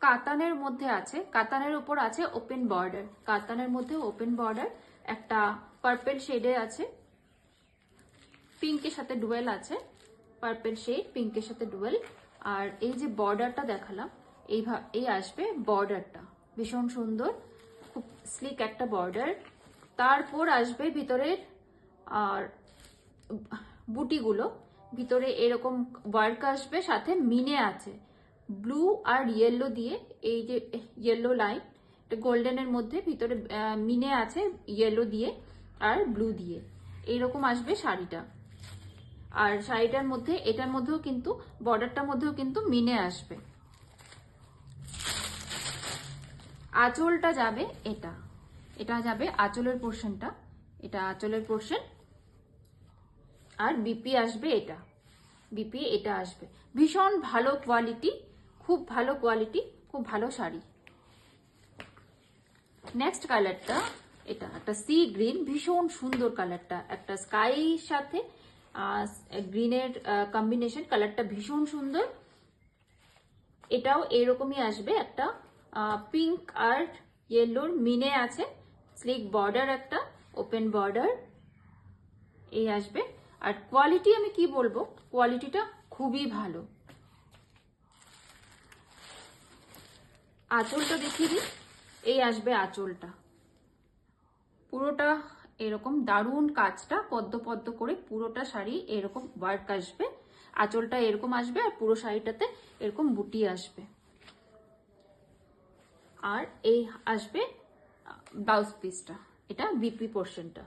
কাতানের মধ্যে আছে, কাতানের উপর আছে ওপেন বর্ডার, কাতানের মধ্যে ওপেন বর্ডার, একটা পার্পল শেডে আছে, পিঙ্কের সাথে ডুয়েল আছে, পার্পল শেড পিঙ্কের সাথে ডুয়েল। আর এই যে বর্ডারটা দেখালাম, এই আসবে বর্ডারটা, ভীষণ সুন্দর, খুব স্লিক একটা বর্ডার। তারপর আসবে ভিতরের আর বুটিগুলো, ভিতরে এরকম ওয়ার্ক আসবে, সাথে মিনে আছে ব্লু আর ইয়েলো দিয়ে, এই যে ইয়েলো লাইন গোল্ডেনের মধ্যে ভিতরে মিনে আছে ইয়েলো দিয়ে আর ব্লু দিয়ে, এইরকম আসবে শাড়িটা। আর শাড়িটার মধ্যে এটার মধ্যেও কিন্তু বর্ডারটার মধ্যেও কিন্তু মিনে আসবে। আঁচলটা যাবে এটা, এটা যাবে আঁচলের পোর্শনটা, এটা আঁচলের পোর্শন। আর বিপি আসবে এটা, বিপি এটা আসবে। ভীষণ ভালো কোয়ালিটি, খুব ভালো কোয়ালিটি, খুব ভালো শাড়ি। নেক্সট কালারটা এটা একটা সি গ্রিন, ভীষণ সুন্দর কালারটা, একটা স্কাইর সাথে গ্রিনের কম্বিনেশন, কালারটা ভীষণ সুন্দর। এটাও এরকমই আসবে, একটা পিঙ্ক আর ইয়েলোর মিনে আছে, স্লিক বর্ডার, একটা ওপেন বর্ডার, এই আসবে। আর কোয়ালিটি আমি কি বলবো, কোয়ালিটিটা খুবই ভালো। আঁচলটা দেখিয়ে দিই, এই আসবে আঁচলটা, পুরোটা এরকম দারুণ কাজটা পদ্ম পদ্ম করে পুরোটা শাড়ি এরকম ওয়ার্ক আসবে, আঁচলটা এরকম আসবে, আর পুরো শাড়িটাতে এরকম বুটি আসবে। আর এই আসবে ব্লাউজ পিসটা, এটা বিপি পোর্শনটা।